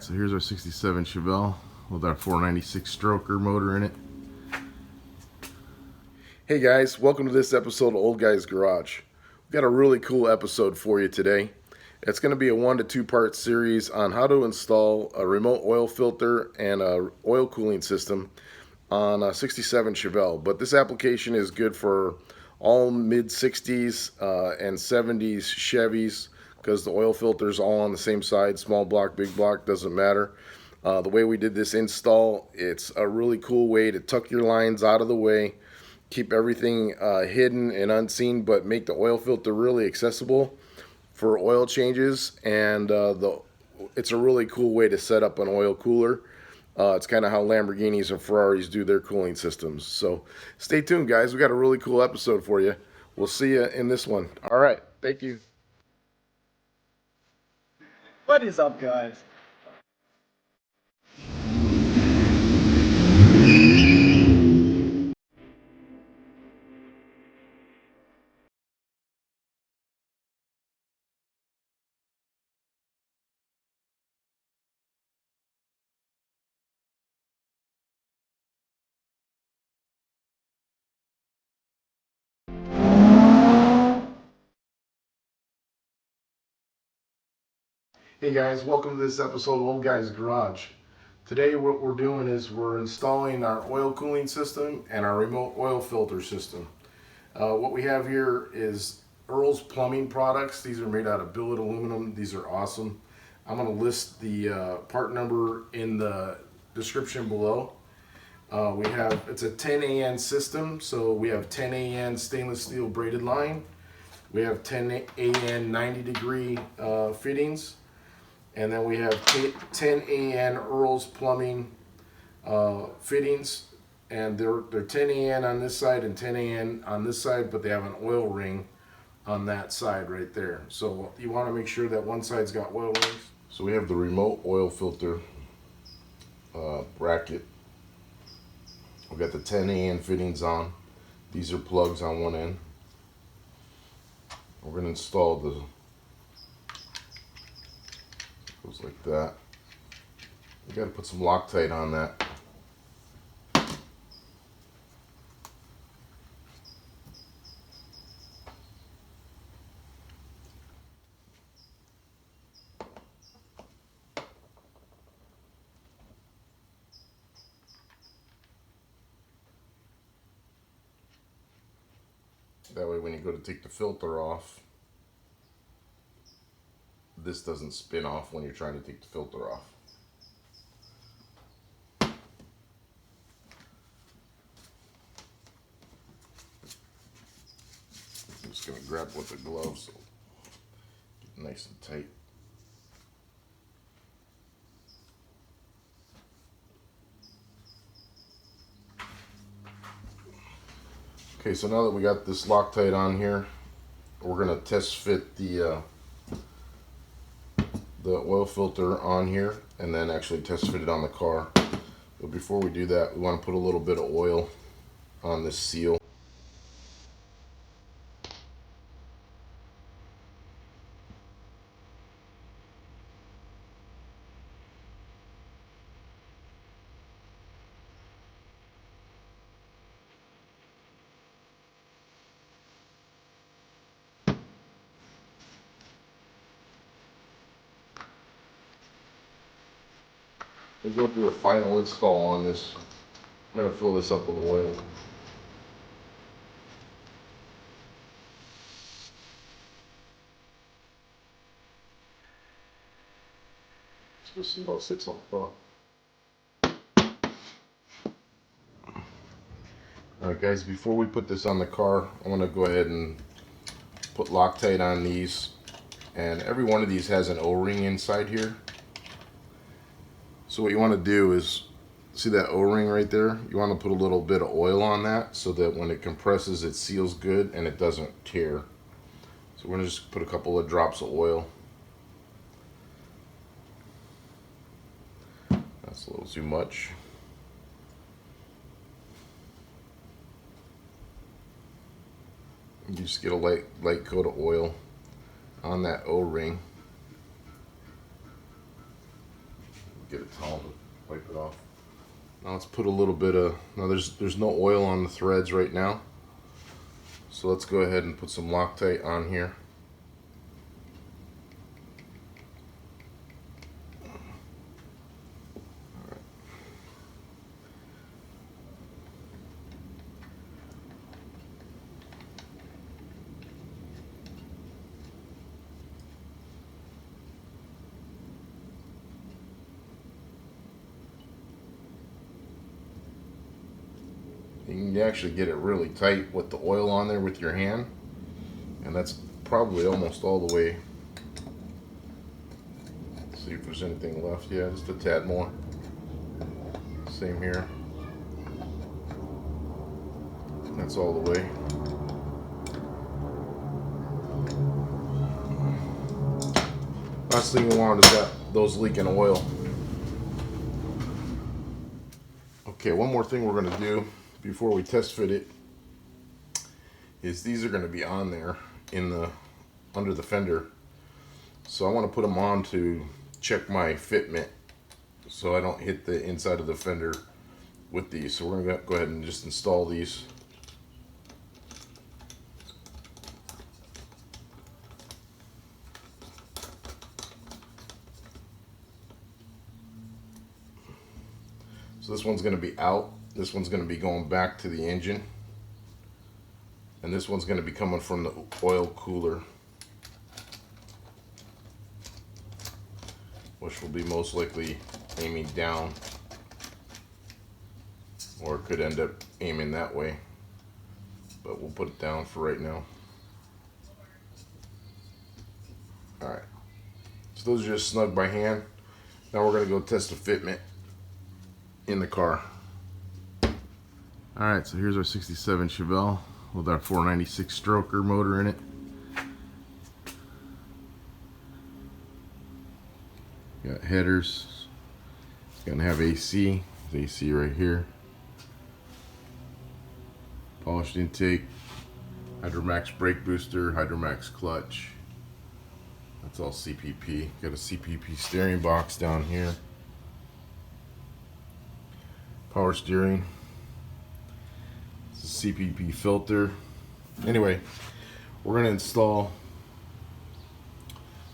So here's our 67 Chevelle with our 496 stroker motor in it. Hey guys, welcome to this episode of Old Guy's Garage. We've got a really cool episode for you today. It's going to be a 1 to 2 part series on how to install a remote oil filter and a oil cooling system on a 67 Chevelle. But this application is good for all mid 60s and 70s Chevys, because the oil filter is all on the same side, small block, big block, doesn't matter. The way we did this install, it's a really cool way to tuck your lines out of the way, keep everything hidden and unseen, but make the oil filter really accessible for oil changes. And it's a really cool way to set up an oil cooler. It's kind of how Lamborghinis and Ferraris do their cooling systems. So stay tuned, guys. We got a really cool episode for you. We'll see you in this one. All right. Thank you. What is up, guys? Hey guys, welcome to this episode of Old Guy's Garage. Today what we're doing is we're installing our oil cooling system and our remote oil filter system. What we have here is Earl's plumbing products. These are made out of billet aluminum. These are awesome. I'm going to list the part number in the description below. It's a 10 AN system, so we have 10 AN stainless steel braided line. We have 10 AN 90 degree fittings. And then we have 10 AN Earl's plumbing fittings, and they're 10 AN on this side and 10 AN on this side, but they have an oil ring on that side right there. So you want to make sure that one side's got oil rings. So we have the remote oil filter bracket. We've got the 10 AN fittings on. These are plugs on one end. We're going to install the goes like that. You got to put some Loctite on that. That way when you go to take the filter off, this doesn't spin off when you're trying to take the filter off. I'm just going to grab with the gloves so get nice and tight. Okay, so now that we got this Loctite on here, we're going to test fit the oil filter on here and then actually test fit it on the car. But before we do that, we want to put a little bit of oil on this seal. We're going to do a final install on this. I'm going to fill this up with oil. Let's see about 6 on the front. Alright guys, before we put this on the car, I'm going to go ahead and put Loctite on these. And every one of these has an O-ring inside here. So what you want to do is, see that O-ring right there? You want to put a little bit of oil on that so that when it compresses it seals good and it doesn't tear. So we're going to just put a couple of drops of oil. That's a little too much. You just get a light coat of oil on that O-ring. get a towel to wipe it off. Now let's put a little bit of, now there's no oil on the threads right now. So let's go ahead and put some Loctite on here. You can actually get it really tight with the oil on there with your hand, and that's probably almost all the way. Let's see if there's anything left. Yeah, just a tad more. Same here. That's all the way. Last thing you want is those leaking oil. Okay, one more thing we're going to do before we test fit it is these are going to be on there under the fender. So I want to put them on to check my fitment so I don't hit the inside of the fender with these. So we're going to go ahead and just install these. So this one's going to be out. This one's going to be going back to the engine. And this one's going to be coming from the oil cooler, which will be most likely aiming down, or it could end up aiming that way. But we'll put it down for right now. Alright. So those are just snug by hand. Now we're going to go test the fitment in the car. Alright, so here's our 67 Chevelle with our 496 stroker motor in it. Got headers. It's gonna have AC. There's AC right here. Polished intake. Hydromax brake booster. Hydromax clutch. That's all CPP. Got a CPP steering box down here. Power steering. It's a CPP filter. Anyway, we're going to install,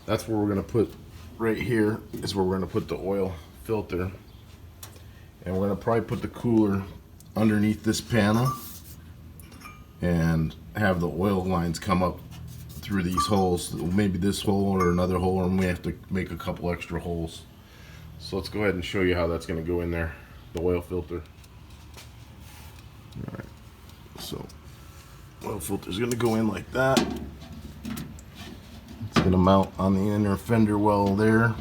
that's where we're going to put, right here is where we're going to put the oil filter. And we're going to probably put the cooler underneath this panel and have the oil lines come up through these holes. Maybe this hole or another hole, and we have to make a couple extra holes. So let's go ahead and show you how that's going to go in there, the oil filter. Alright, so oil filter is going to go in like that. It's going to mount on the inner fender well there,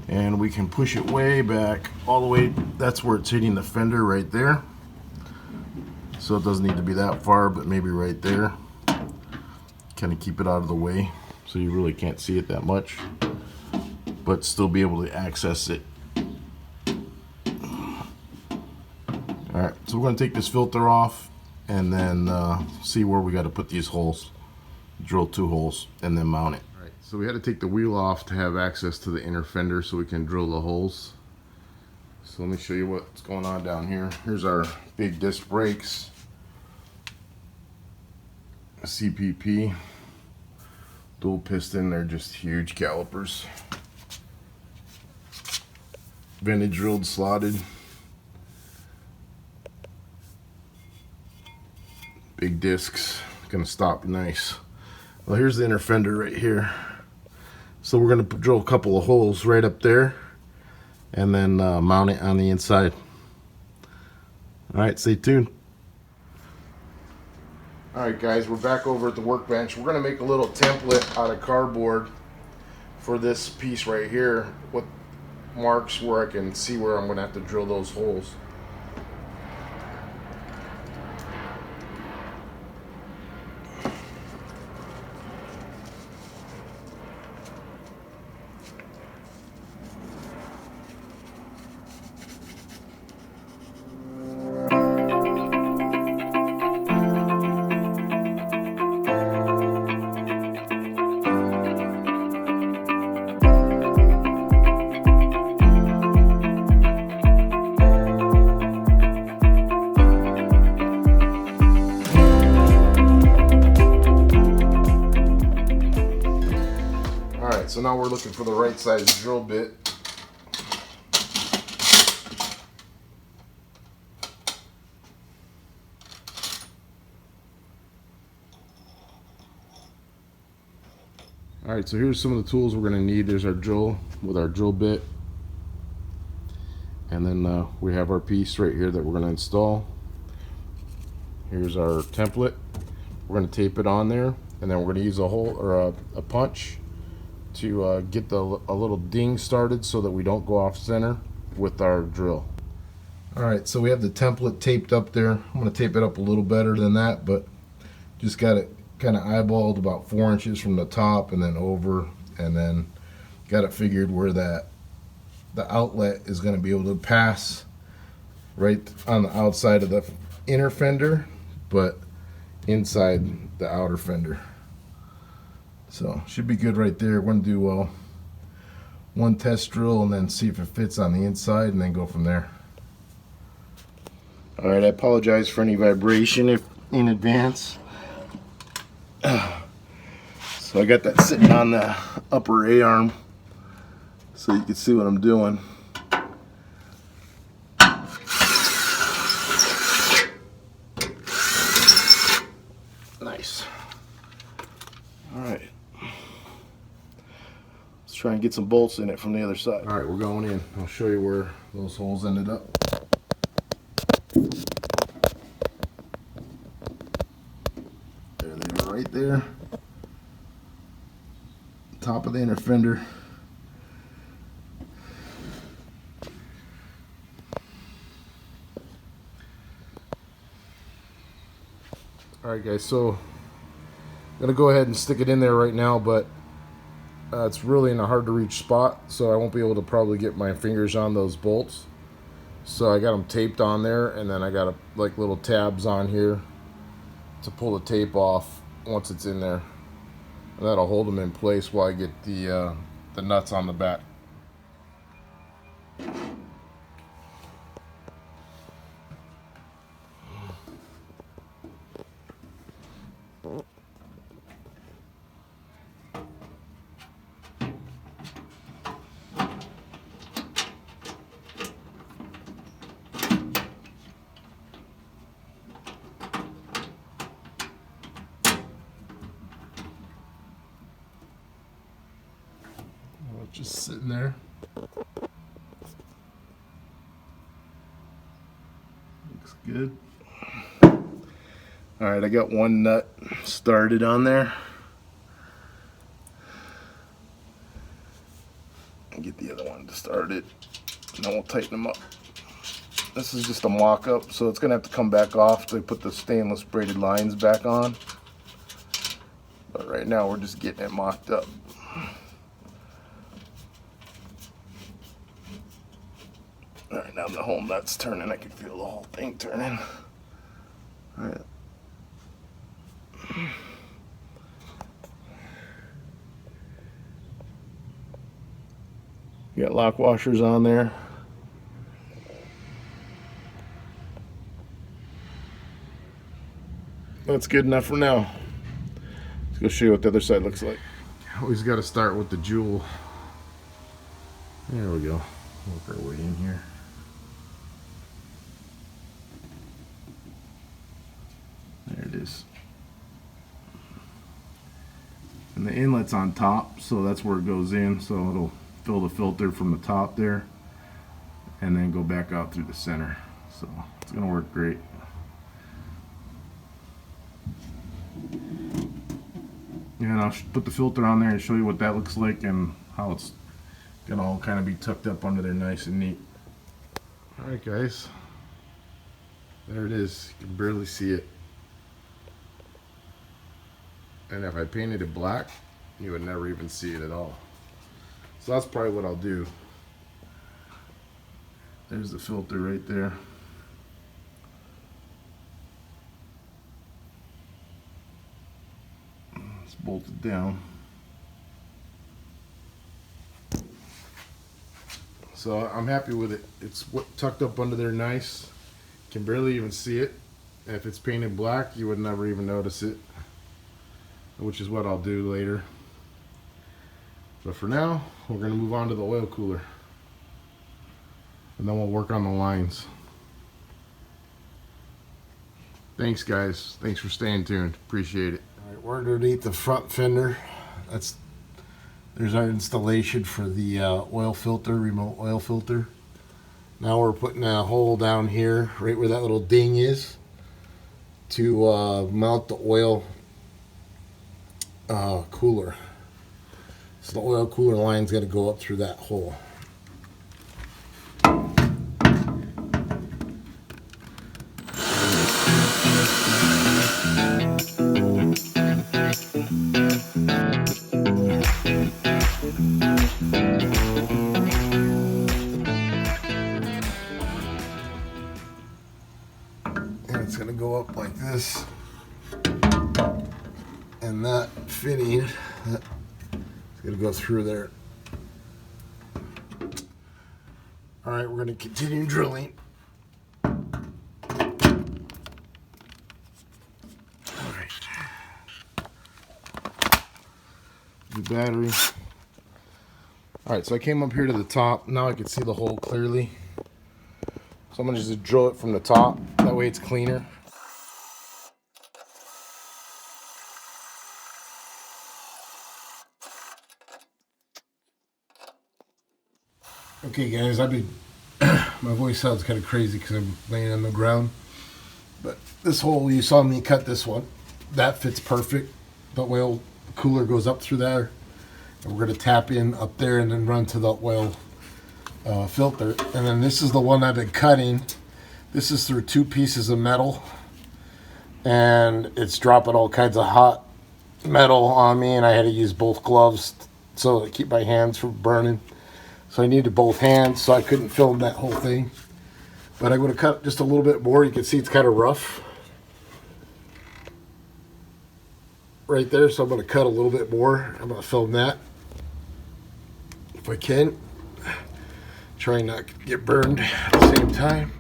and we can push it way back all the way. That's where it's hitting the fender right there, so it doesn't need to be that far, but maybe right there. Kind of keep it out of the way so you really can't see it that much, but still be able to access it. Alright, so we're going to take this filter off and then see where we got to put these holes. Drill 2 holes and then mount it. Alright, so we had to take the wheel off to have access to the inner fender so we can drill the holes. So let me show you what's going on down here. Here's our big disc brakes. CPP. Dual piston, they're just huge calipers. Vented drilled, slotted. Big discs, gonna stop nice. Well, here's the inner fender right here. So we're gonna drill a couple of holes right up there and then mount it on the inside. Alright, stay tuned. Alright guys, we're back over at the workbench. We're gonna make a little template out of cardboard for this piece right here with marks where I can see where I'm gonna have to drill those holes. so now we're looking for the right size drill bit. Alright, so here's some of the tools we're going to need. There's our drill with our drill bit. And then we have our piece right here that we're going to install. Here's our template. We're going to tape it on there. And then we're going to use a hole or a punch to get a little ding started so that we don't go off center with our drill. Alright, so we have the template taped up there. I'm going to tape it up a little better than that, but just got it kind of eyeballed about 4 inches from the top and then over, and then got it figured where the outlet is going to be able to pass right on the outside of the inner fender, but inside the outer fender. So should be good right there. We're going to do one test drill and then see if it fits on the inside and then go from there. Alright, I apologize for any vibration if in advance. So I got that sitting on the upper A-arm so you can see what I'm doing. Nice. Alright. Let's try and get some bolts in it from the other side. Alright, we're going in. I'll show you where those holes ended up. There they are right there. Top of the inner fender. Alright guys, so I'm going to go ahead and stick it in there right now, but it's really in a hard to reach spot, so I won't be able to probably get my fingers on those bolts. So I got them taped on there, and then I got like little tabs on here to pull the tape off once it's in there. And that'll hold them in place while I get the nuts on the back. Just sitting there. Looks good. Alright, I got one nut started on there. And get the other one to start it. And then we'll tighten them up. This is just a mock-up, so it's going to have to come back off to put the stainless braided lines back on. But right now we're just getting it mocked up. Alright, now the whole nut's turning. I can feel the whole thing turning. Alright. You got lock washers on there. That's good enough for now. Let's go show you what the other side looks like. Always got to start with the jewel. There we go. Work our way in here. There it is. And the inlet's on top, so that's where it goes in, so it'll fill the filter from the top there and then go back out through the center. So it's gonna work great. And I'll put the filter on there and show you what that looks like and how it's gonna all kind of be tucked up under there nice and neat. Alright guys, there it is. You can barely see it. And if I painted it black, you would never even see it at all. So that's probably what I'll do. There's the filter right there. It's bolted down. So I'm happy with it. It's tucked up under there nice. Can barely even see it. And if it's painted black, you would never even notice it, which is what I'll do later. But for now, we're going to move on to the oil cooler. And then we'll work on the lines. Thanks, guys. Thanks for staying tuned. Appreciate it. All right, we're underneath the front fender. There's our installation for the oil filter, remote oil filter. Now we're putting a hole down here, right where that little ding is, to mount the oil cooler. So the oil cooler line's got to go up through that hole. It's going to go up like this, and that fitting is going to go through there. All right, we're going to continue drilling. All right. The battery. All right, so I came up here to the top. Now I can see the hole clearly. So I'm going to just drill it from the top. That way it's cleaner. Okay guys, my voice sounds kind of crazy because I'm laying on the ground. But this hole, you saw me cut this one. That fits perfect. The oil cooler goes up through there. And we're going to tap in up there and then run to the oil filter. And then this is the one I've been cutting. This is through 2 pieces of metal, and it's dropping all kinds of hot metal on me, and I had to use both gloves so to keep my hands from burning. So I needed both hands, so I couldn't film that whole thing. But I'm going to cut just a little bit more. You can see it's kind of rough right there, so I'm going to cut a little bit more. I'm going to film that if I can. Try not to get burned at the same time.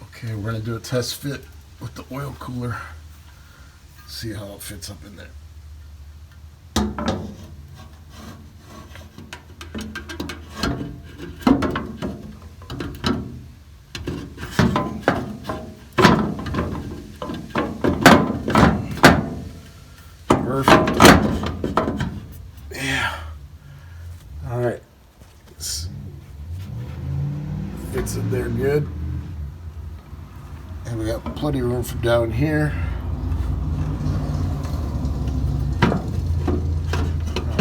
Okay, we're going to do a test fit with the oil cooler. See how it fits up in there. Perfect. Yeah. All right. Fits in there good. And we got plenty of room from down here.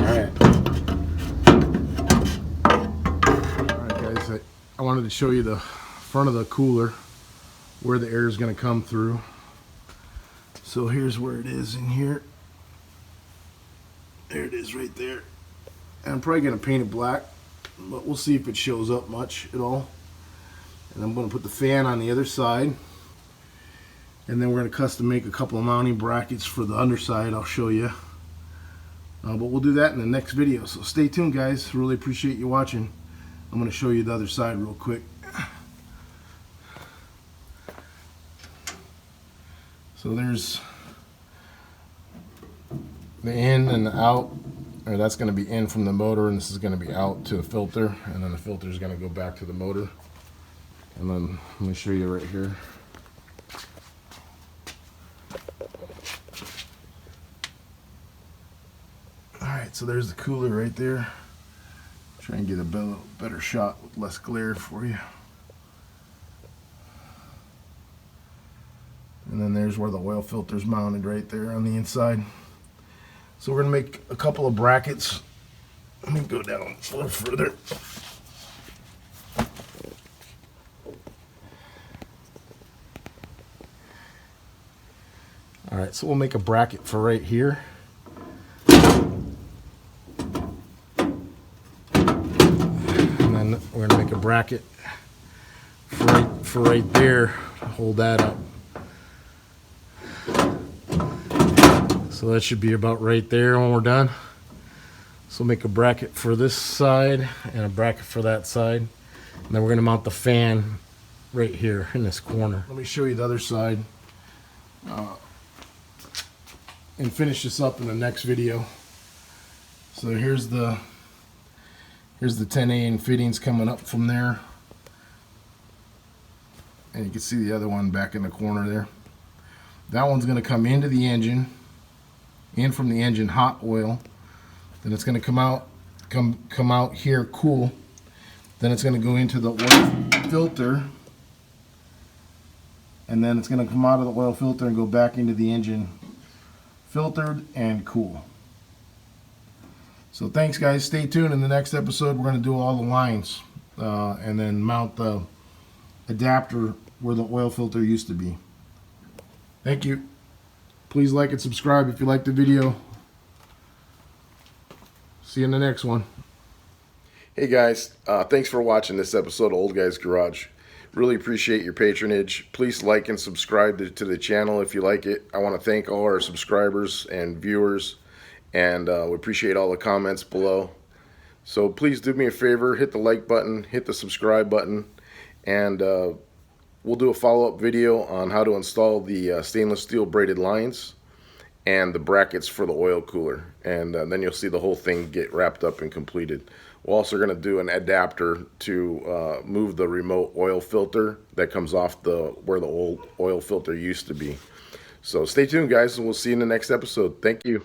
Alright guys, I wanted to show you the front of the cooler, where the air is going to come through. So here's where it is in here. There it is right there. And I'm probably going to paint it black, but we'll see if it shows up much at all. And I'm going to put the fan on the other side. And then we're going to custom make a couple of mounting brackets for the underside. I'll show you. But we'll do that in the next video. So stay tuned, guys. Really appreciate you watching. I'm going to show you the other side real quick. So there's the in and the out. Or that's going to be in from the motor, and this is going to be out to the filter. And then the filter is going to go back to the motor. And then let me show you right here. Alright, so there's the cooler right there. Try and get a better shot with less glare for you. And then there's where the oil filter is mounted right there on the inside. So we're going to make a couple of brackets. Let me go down a little further. Alright, so we'll make a bracket for right here. We're going to make a bracket for right there to hold that up. So that should be about right there when we're done. So we'll make a bracket for this side and a bracket for that side. And then we're going to mount the fan right here in this corner. Let me show you the other side. and finish this up in the next video. So here's the 10A and fittings coming up from there, and you can see the other one back in the corner there. That one's going to come into the engine, in from the engine hot oil. Then it's going to come out here cool. Then it's going to go into the oil filter, and then it's going to come out of the oil filter and go back into the engine filtered and cool. So thanks guys, stay tuned. In the next episode we're going to do all the lines and then mount the adapter where the oil filter used to be. Thank you. Please like and subscribe if you liked the video. See you in the next one. Hey guys, thanks for watching this episode of Old Guys Garage. Really appreciate your patronage. Please like and subscribe to the channel if you like it. I want to thank all our subscribers and viewers, and we appreciate all the comments below. So please do me a favor, hit the like button, hit the subscribe button, and we'll do a follow-up video on how to install the stainless steel braided lines and the brackets for the oil cooler, and then you'll see the whole thing get wrapped up and completed. We're also going to do an adapter to move the remote oil filter that comes off where the old oil filter used to be. So stay tuned guys, and we'll see you in the next episode. Thank you.